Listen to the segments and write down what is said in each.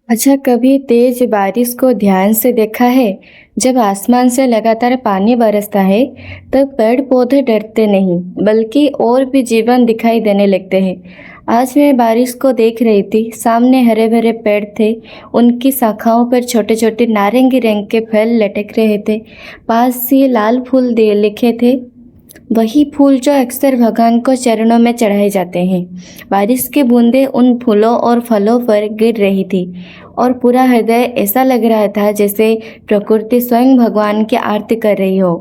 अच्छा, कभी तेज बारिश को ध्यान से देखा है? जब आसमान से लगातार पानी बरसता है, तब पेड़ पौधे डरते नहीं, बल्कि और भी जीवन दिखाई देने लगते हैं। आज मैं बारिश को देख रही थी। सामने हरे भरे पेड़ थे, उनकी शाखाओं पर छोटे छोटे नारंगी रंग के फल लटक रहे थे। पास ही लाल फूल दे लिखे थे, वही फूल जो अक्सर भगवान को चरणों में चढ़ाए जाते हैं। बारिश की बूंदें उन फूलों और फलों पर गिर रही थी और पूरा हृदय ऐसा लग रहा था जैसे प्रकृति स्वयं भगवान की आरती कर रही हो।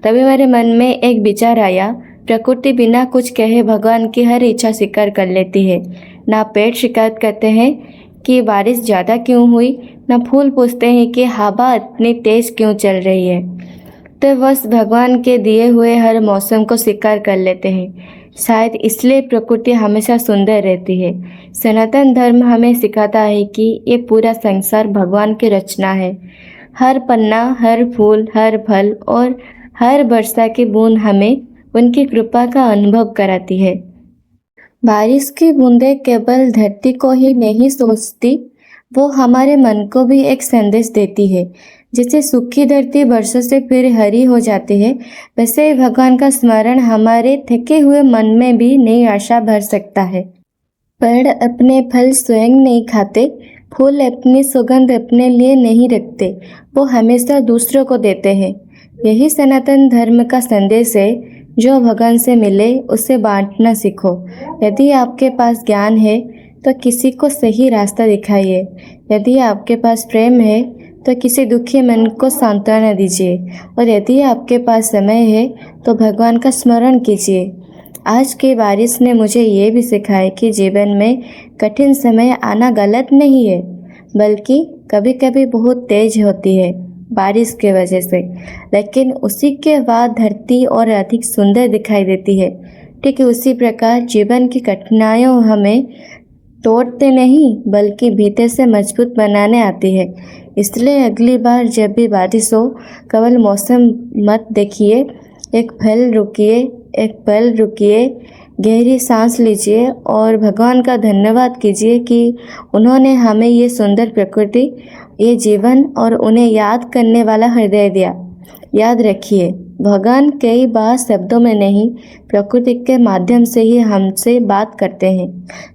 तभी मेरे मन में एक विचार आया, प्रकृति बिना कुछ कहे भगवान की हर इच्छा स्वीकार कर लेती है। ना पेड़ शिकायत करते हैं कि बारिश ज़्यादा क्यों हुई, ना फूल पूछते हैं कि हवा इतनी तेज क्यों चल रही है। तो बस भगवान के दिए हुए हर मौसम को स्वीकार कर लेते हैं। शायद इसलिए प्रकृति हमेशा सुंदर रहती है। सनातन धर्म हमें सिखाता है कि ये पूरा संसार भगवान की रचना है। हर पन्ना, हर फूल, हर फल और हर वर्षा की बूंद हमें उनकी कृपा का अनुभव कराती है। बारिश की बूंदें केवल धरती को ही नहीं सोचती, वो हमारे मन को भी एक संदेश देती है। जैसे सूखी धरती वर्षों से फिर हरी हो जाती है, वैसे ही भगवान का स्मरण हमारे थके हुए मन में भी नई आशा भर सकता है। पेड़ अपने फल स्वयं नहीं खाते, फूल अपनी सुगंध अपने लिए नहीं रखते, वो हमेशा दूसरों को देते हैं। यही सनातन धर्म का संदेश है। जो भगवान से मिले उसे बांटना सीखो। यदि आपके पास ज्ञान है तो किसी को सही रास्ता दिखाइए। यदि आपके पास प्रेम है तो किसी दुखी मन को सांत्वना दीजिए। और यदि आपके पास समय है तो भगवान का स्मरण कीजिए। आज की बारिश ने मुझे ये भी सिखाया कि जीवन में कठिन समय आना गलत नहीं है, बल्कि कभी कभी बहुत तेज होती है बारिश के वजह से, लेकिन उसी के बाद धरती और अधिक सुंदर दिखाई देती है। ठीक उसी प्रकार जीवन की कठिनाइयों हमें तोड़ते नहीं, बल्कि भीतर से मजबूत बनाने आती है। इसलिए अगली बार जब भी बारिश हो, केवल मौसम मत देखिए, एक पल रुकिए, गहरी सांस लीजिए और भगवान का धन्यवाद कीजिए कि उन्होंने हमें ये सुंदर प्रकृति, ये जीवन और उन्हें याद करने वाला हृदय दिया। याद रखिए, भगवान कई बार शब्दों में नहीं, प्रकृति के माध्यम से ही हमसे बात करते हैं।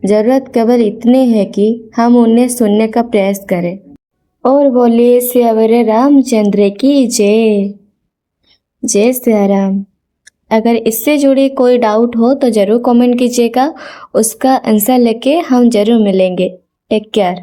जरूरत केवल इतनी है कि हम उन्हें सुनने का प्रयास करें। और बोलिए सियावर रामचंद्र की जय। जय सिया राम। अगर इससे जुड़ी कोई डाउट हो तो ज़रूर कमेंट कीजिएगा, उसका आंसर लेके हम ज़रूर मिलेंगे। Take care.